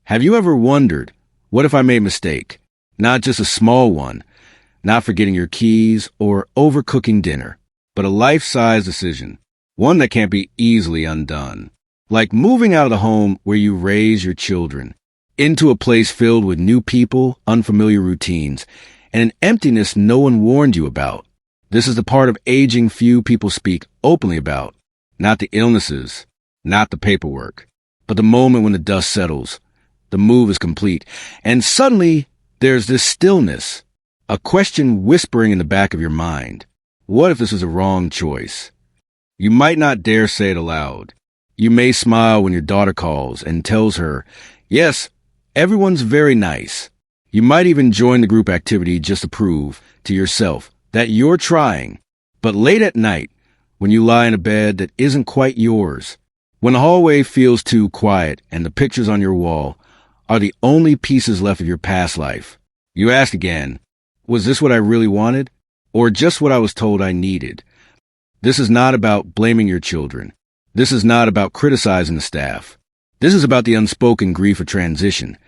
Have you ever wondered, what if I made a mistake? Not just a small one, not forgetting your keys or overcooking dinner, but a life-size decision, one that can't be easily undone. Like moving out of the home where you raise your children, into a place filled with new people, unfamiliar routines, and an emptiness no one warned you about. This is the part of aging few people speak openly about. Not the illnesses, not the paperwork, but the moment when the dust settles, the move is complete, and suddenly there's this stillness, a question whispering in the back of your mind. What if this is a wrong choice? You might not dare say it aloud. You may smile when your daughter calls and tells her, yes, everyone's very nice. You might even join the group activity just to prove to yourself that you're trying. But late at night, when you lie in a bed that isn't quite yours, when the hallway feels too quiet and the pictures on your wall are the only pieces left of your past life, you ask again, was this what I really wanted? Or just what I was told I needed? This is not about blaming your children. This is not about criticizing the staff. This is about the unspoken grief of transition,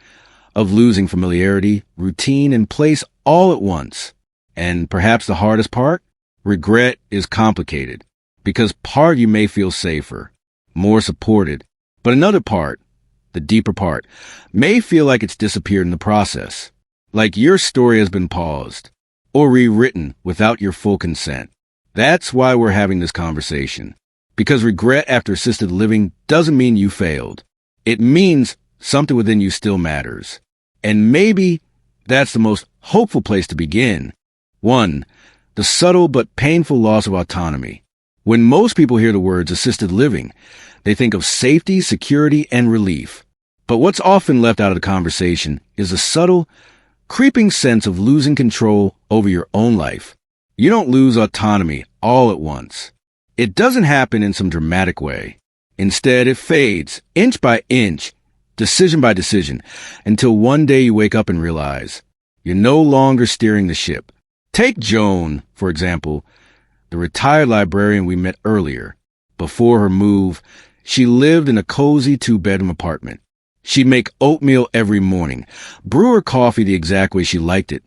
of losing familiarity, routine, and place all at once. And perhaps the hardest part? Regret is complicated, because part of you may feel safer, more supported, but another part, the deeper part, may feel like it's disappeared in the process, like your story has been paused or rewritten without your full consent. That's why we're having this conversation, because regret after assisted living doesn't mean you failed. It means something within you still matters. And maybe that's the most hopeful place to begin. 1. The subtle but painful loss of autonomy. When most people hear the words assisted living, they think of safety, security, and relief. But what's often left out of the conversation is a subtle, creeping sense of losing control over your own life. You don't lose autonomy all at once. It doesn't happen in some dramatic way. Instead, it fades, inch by inch, decision by decision, until one day you wake up and realize you're no longer steering the ship. Take Joan, for example, the retired librarian we met earlier. Before her move, she lived in a cozy 2-bedroom apartment. She'd make oatmeal every morning, brew her coffee the exact way she liked it,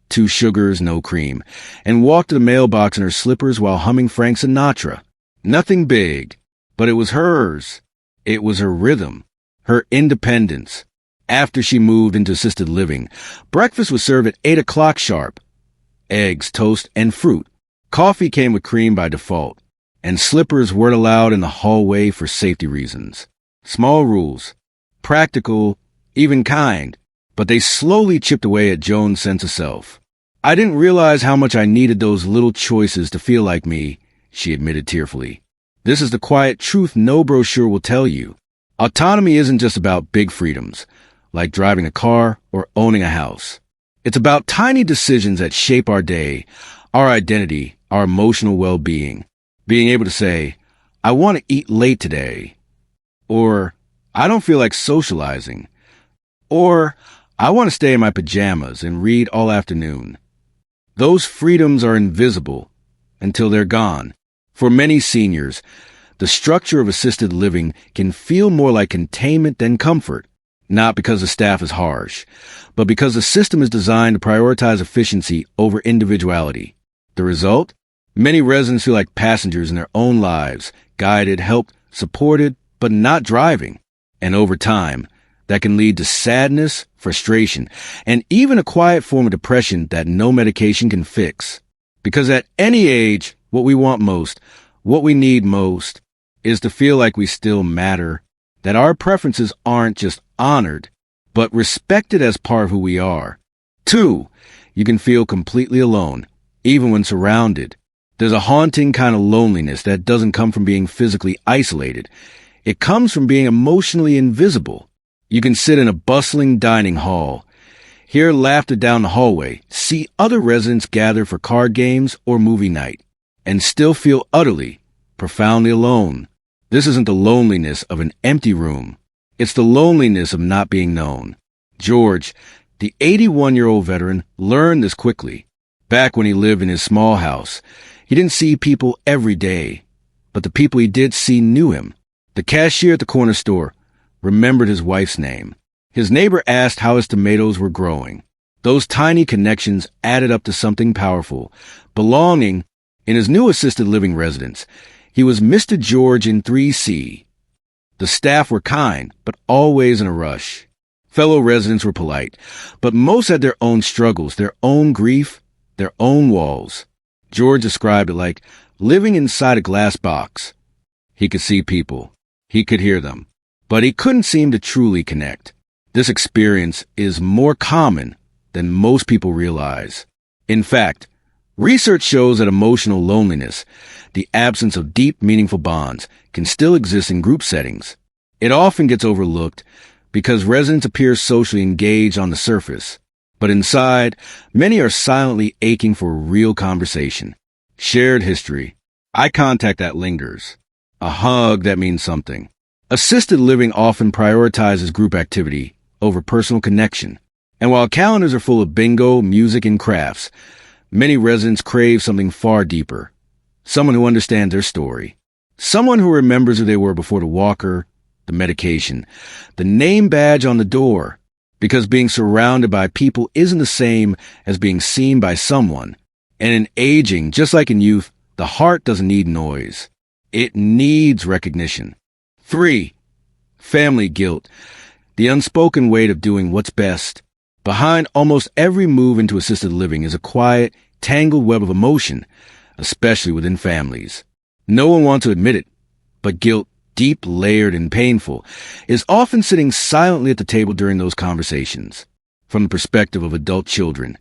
2 sugars, no cream, and walk to the mailbox in her slippers while humming Frank Sinatra. Nothing big, but it was hers. It was her rhythm, her independence. After she moved into assisted living, breakfast was served at 8 o'clock sharp. Eggs, toast, and fruit. Coffee came with cream by default, and slippers weren't allowed in the hallway for safety reasons. Small rules, practical, even kind, but they slowly chipped away at Joan's sense of self. I didn't realize how much I needed those little choices to feel like me, she admitted tearfully. This is the quiet truth no brochure will tell you. Autonomy isn't just about big freedoms, like driving a car or owning a house. It's about tiny decisions that shape our day, our identity, our emotional well-being. Being able to say, I want to eat late today, or I don't feel like socializing, or I want to stay in my pajamas and read all afternoon. Those freedoms are invisible until they're gone. For many seniors, the structure of assisted living can feel more like containment than comfort, not because the staff is harsh, but because the system is designed to prioritize efficiency over individuality. The result? Many residents feel like passengers in their own lives, guided, helped, supported, but not driving. And over time, that can lead to sadness, frustration, and even a quiet form of depression that no medication can fix. Because at any age, what we want most, what we need most, is to feel like we still matter, that our preferences aren't just honored, but respected as part of who we are. 2, you can feel completely alone, even when surrounded. There's a haunting kind of loneliness that doesn't come from being physically isolated. It comes from being emotionally invisible. You can sit in a bustling dining hall, hear laughter down the hallway, see other residents gather for card games or movie night, and still feel utterly, profoundly alone. This isn't the loneliness of an empty room. It's the loneliness of not being known. George, the 81-year-old veteran, learned this quickly. Back when he lived in his small house, he didn't see people every day, but the people he did see knew him. The cashier at the corner store remembered his wife's name. His neighbor asked how his tomatoes were growing. Those tiny connections added up to something powerful. Belonging in his new assisted living residence, he was Mr. George in 3C. The staff were kind, but always in a rush. Fellow residents were polite, but most had their own struggles, their own grief, their own walls. George described it like living inside a glass box. He could see people. He could hear them. But he couldn't seem to truly connect. This experience is more common than most people realize. In fact, research shows that emotional loneliness, the absence of deep, meaningful bonds, can still exist in group settings. It often gets overlooked because residents appear socially engaged on the surface. But inside, many are silently aching for a real conversation. Shared history. Eye contact that lingers. A hug that means something. Assisted living often prioritizes group activity over personal connection. And while calendars are full of bingo, music, and crafts, many residents crave something far deeper. Someone who understands their story. Someone who remembers who they were before the walker, the medication, the name badge on the door. Because being surrounded by people isn't the same as being seen by someone. And in aging, just like in youth, the heart doesn't need noise. It needs recognition. 3. Family guilt. The unspoken weight of doing what's best. Behind almost every move into assisted living is a quiet, tangled web of emotion, especially within families. No one wants to admit it, but guilt, deep, layered, and painful, is often sitting silently at the table during those conversations. From the perspective of adult children,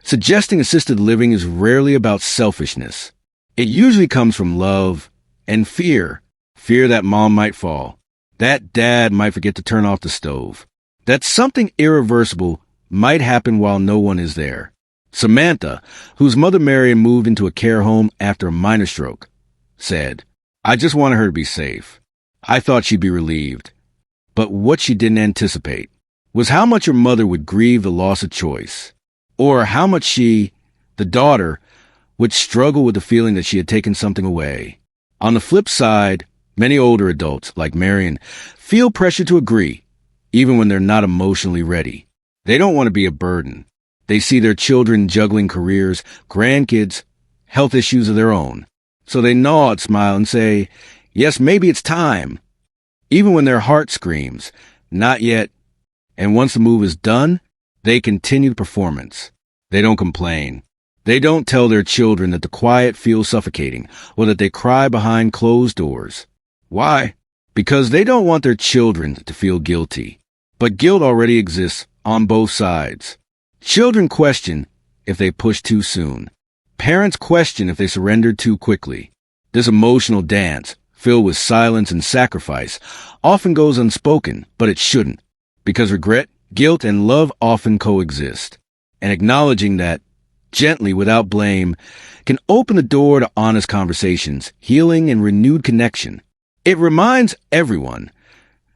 suggesting assisted living is rarely about selfishness. It usually comes from love and fear. Fear that mom might fall, that dad might forget to turn off the stove, that something irreversible might happen while no one is there. Samantha, whose mother Marion moved into a care home after a minor stroke, said, "I just wanted her to be safe. I thought she'd be relieved." But what she didn't anticipate was how much her mother would grieve the loss of choice, or how much she, the daughter, would struggle with the feeling that she had taken something away. On the flip side, many older adults, like Marion, feel pressure to agree, even when they're not emotionally ready. They don't want to be a burden. They see their children juggling careers, grandkids, health issues of their own. So they nod, smile, and say, "Yes, maybe it's time." Even when their heart screams, "Not yet." And once the move is done, they continue the performance. They don't complain. They don't tell their children that the quiet feels suffocating or that they cry behind closed doors. Why? Because they don't want their children to feel guilty. But guilt already exists on both sides. Children question if they push too soon. Parents question if they surrendered too quickly. This emotional dance, filled with silence and sacrifice, often goes unspoken, but it shouldn't, because regret, guilt, and love often coexist. And acknowledging that, gently, without blame, can open the door to honest conversations, healing, and renewed connection. It reminds everyone,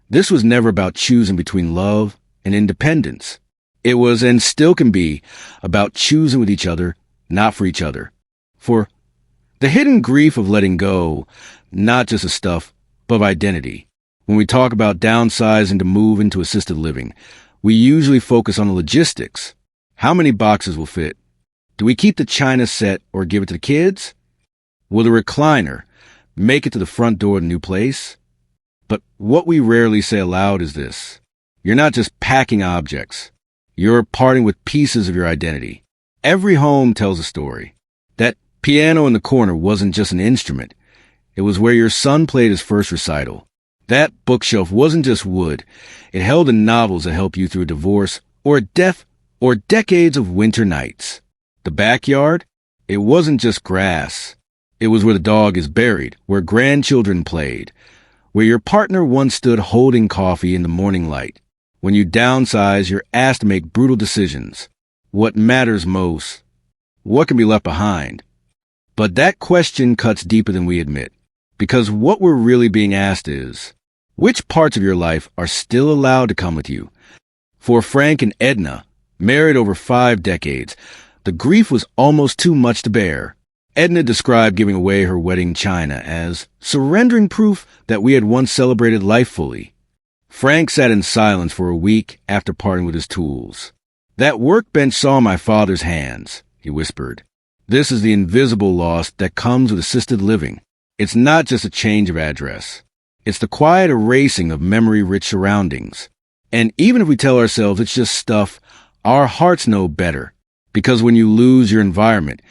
this was never about choosing between love and independence. It was, and still can be, about choosing with each other, not for each other. For the hidden grief of letting go, not just of stuff, but of identity. When we talk about downsizing to move into assisted living, we usually focus on the logistics. How many boxes will fit? Do we keep the china set or give it to the kids? Will the recliner make it to the front door of the new place? But what we rarely say aloud is this. You're not just packing objects. You're parting with pieces of your identity. Every home tells a story. That piano in the corner wasn't just an instrument. It was where your son played his first recital. That bookshelf wasn't just wood. It held the novels that helped you through a divorce or a death or decades of winter nights. The backyard? It wasn't just grass. It was where the dog is buried, where grandchildren played, where your partner once stood holding coffee in the morning light. When you downsize, you're asked to make brutal decisions. What matters most? What can be left behind? But that question cuts deeper than we admit, because what we're really being asked is, which parts of your life are still allowed to come with you? For Frank and Edna, married over 5 decades, the grief was almost too much to bear. Edna described giving away her wedding china as surrendering proof that we had once celebrated life fully. Frank sat in silence for a week after parting with his tools. "That workbench saw my father's hands," he whispered. "This is the invisible loss that comes with assisted living. It's not just a change of address. It's the quiet erasing of memory-rich surroundings. And even if we tell ourselves it's just stuff, our hearts know better. Because when you lose your environment,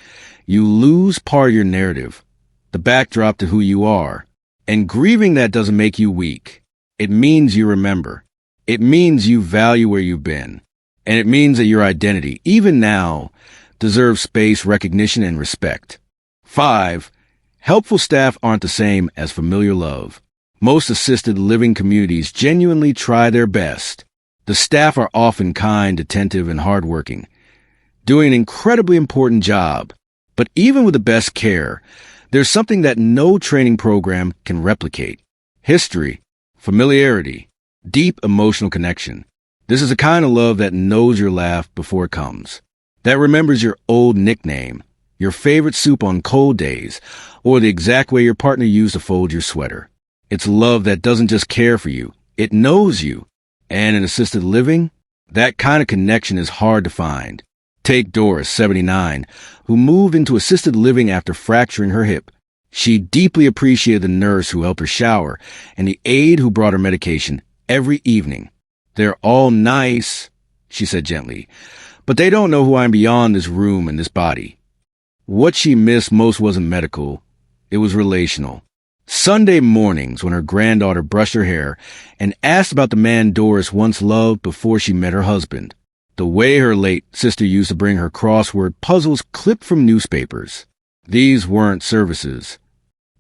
you lose part of your narrative, the backdrop to who you are. And grieving that doesn't make you weak. It means you remember. It means you value where you've been. And it means that your identity, even now, deserves space, recognition, and respect. 5. Helpful staff aren't the same as familiar love. Most assisted living communities genuinely try their best. The staff are often kind, attentive, and hardworking, doing an incredibly important job. But even with the best care, there's something that no training program can replicate. History, familiarity, deep emotional connection. This is a kind of love that knows your laugh before it comes, that remembers your old nickname, your favorite soup on cold days, or the exact way your partner used to fold your sweater. It's love that doesn't just care for you, it knows you. And in assisted living, that kind of connection is hard to find. Take Doris, 79, who moved into assisted living after fracturing her hip. She deeply appreciated the nurse who helped her shower and the aide who brought her medication every evening. "They're all nice," she said gently, "but they don't know who I am beyond this room and this body." What she missed most wasn't medical. It was relational. Sunday mornings when her granddaughter brushed her hair and asked about the man Doris once loved before she met her husband. The way her late sister used to bring her crossword puzzles clipped from newspapers. These weren't services.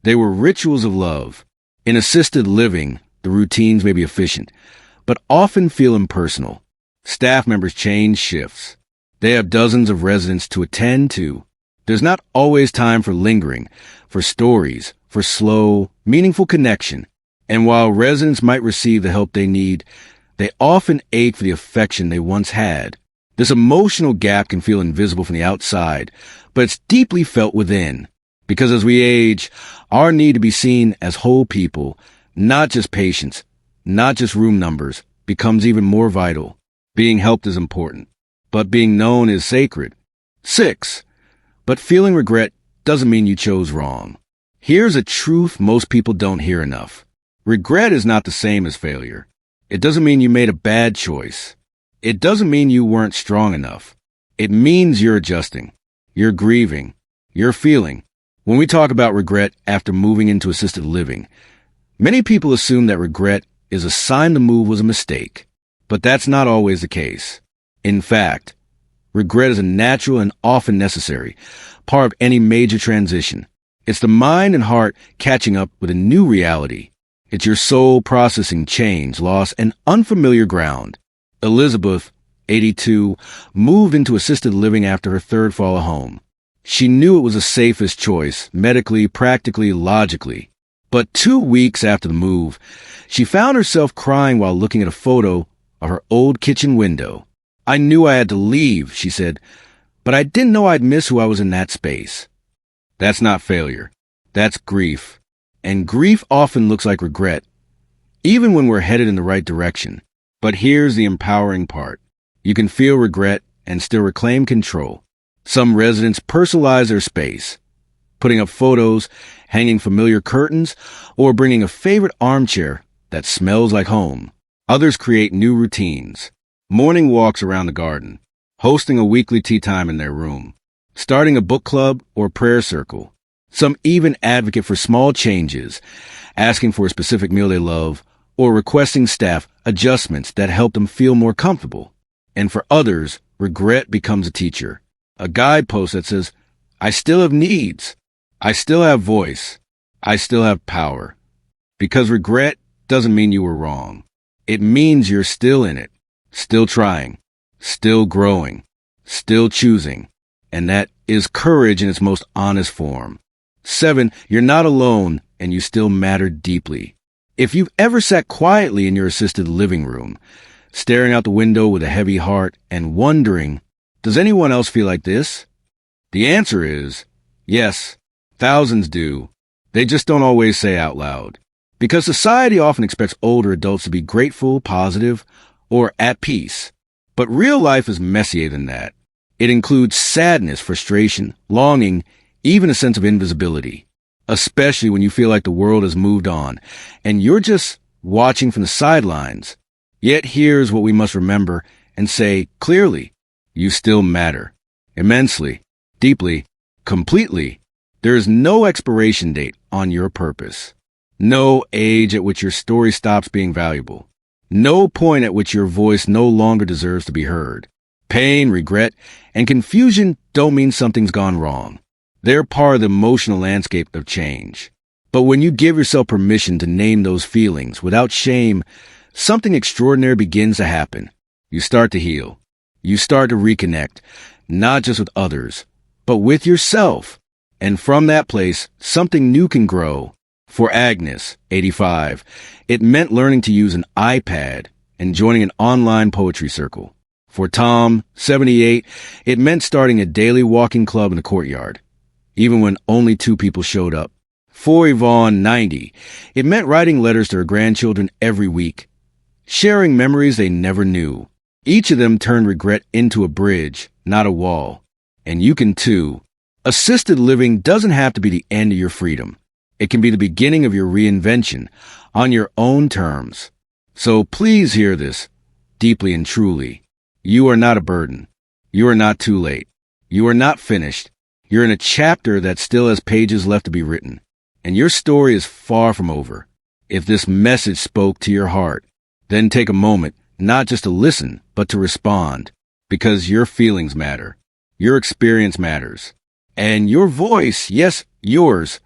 They were rituals of love. In assisted living, the routines may be efficient, but often feel impersonal. Staff members change shifts. They have dozens of residents to attend to. There's not always time for lingering, for stories, for slow, meaningful connection. And while residents might receive the help they need, they often ache for the affection they once had. This emotional gap can feel invisible from the outside, but it's deeply felt within. Because as we age, our need to be seen as whole people, not just patients, not just room numbers, becomes even more vital. Being helped is important, but being known is sacred. 6. But feeling regret doesn't mean you chose wrong. Here's a truth most people don't hear enough. Regret is not the same as failure. It doesn't mean you made a bad choice. It doesn't mean you weren't strong enough. It means you're adjusting. You're grieving. You're feeling. When we talk about regret after moving into assisted living, many people assume that regret is a sign the move was a mistake. But that's not always the case. In fact, regret is a natural and often necessary part of any major transition. It's the mind and heart catching up with a new reality. It's your soul processing change, loss, and unfamiliar ground. Elizabeth, 82, moved into assisted living after her third fall at home. She knew it was the safest choice, medically, practically, logically. But 2 weeks after the move, she found herself crying while looking at a photo of her old kitchen window. "I knew I had to leave," she said, "but I didn't know I'd miss who I was in that space." That's not failure. That's grief. And grief often looks like regret, even when we're headed in the right direction. But here's the empowering part. You can feel regret and still reclaim control. Some residents personalize their space, putting up photos, hanging familiar curtains, or bringing a favorite armchair that smells like home. Others create new routines. Morning walks around the garden, hosting a weekly tea time in their room, starting a book club or prayer circle. Some even advocate for small changes, asking for a specific meal they love, or requesting staff adjustments that help them feel more comfortable. And for others, regret becomes a teacher, a guidepost that says, "I still have needs. I still have voice. I still have power." Because regret doesn't mean you were wrong. It means you're still in it, still trying, still growing, still choosing. And that is courage in its most honest form. 7, you're not alone and you still matter deeply. If you've ever sat quietly in your assisted living room, staring out the window with a heavy heart and wondering, does anyone else feel like this? The answer is, yes, thousands do. They just don't always say out loud. Because society often expects older adults to be grateful, positive, or at peace. But real life is messier than that. It includes sadness, frustration, longing, even a sense of invisibility. Especially when you feel like the world has moved on and you're just watching from the sidelines. Yet here's what we must remember and say clearly. You still matter. Immensely, deeply, completely. There is no expiration date on your purpose. No age at which your story stops being valuable. No point at which your voice no longer deserves to be heard. Pain, regret, and confusion don't mean something's gone wrong. They're part of the emotional landscape of change. But when you give yourself permission to name those feelings without shame, something extraordinary begins to happen. You start to heal. You start to reconnect, not just with others, but with yourself. And from that place, something new can grow. For Agnes, 85, it meant learning to use an iPad and joining an online poetry circle. For Tom, 78, it meant starting a daily walking club in the courtyard, even when only 2 people showed up. For Yvonne, 90, it meant writing letters to her grandchildren every week, sharing memories they never knew. Each of them turned regret into a bridge, not a wall. And you can too. Assisted living doesn't have to be the end of your freedom. It can be the beginning of your reinvention on your own terms. So please hear this deeply and truly. You are not a burden. You are not too late. You are not finished. You're in a chapter that still has pages left to be written. And your story is far from over. If this message spoke to your heart, then take a moment, not just to listen, but to respond. Because your feelings matter. Your experience matters. And your voice, yes, yours,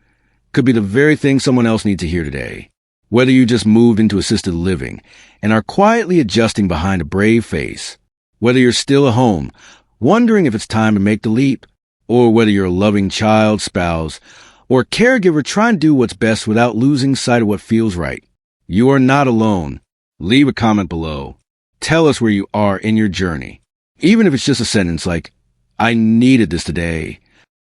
could be the very thing someone else needs to hear today. Whether you just moved into assisted living and are quietly adjusting behind a brave face, whether you're still at home, wondering if it's time to make the leap, or whether you're a loving child, spouse, or caregiver trying to do what's best without losing sight of what feels right, you are not alone. Leave a comment below. Tell us where you are in your journey. Even if it's just a sentence like, I needed this today.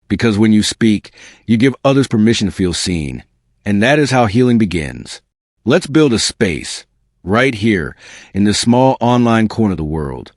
Because when you speak, you give others permission to feel seen. And that is how healing begins. Let's build a space, right here, in this small online corner of the world,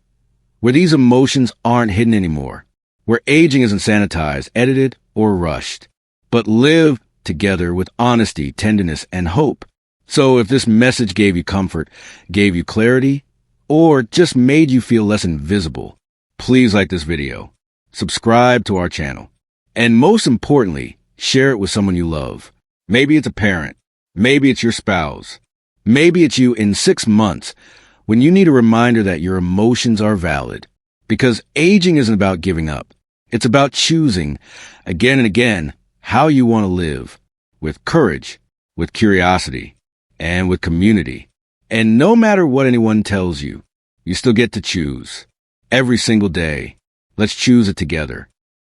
where these emotions aren't hidden anymore, where aging isn't sanitized, edited, or rushed, but live together with honesty, tenderness, and hope. So if this message gave you comfort, gave you clarity, or just made you feel less invisible, please like this video, subscribe to our channel. And most importantly, share it with someone you love. Maybe it's a parent. Maybe it's your spouse. Maybe it's you in 6 months when you need a reminder that your emotions are valid. Because aging isn't about giving up. It's about choosing, again and again, how you want to live. With courage, with curiosity, and with community. And no matter what anyone tells you, you still get to choose. Every single day. Let's choose it together.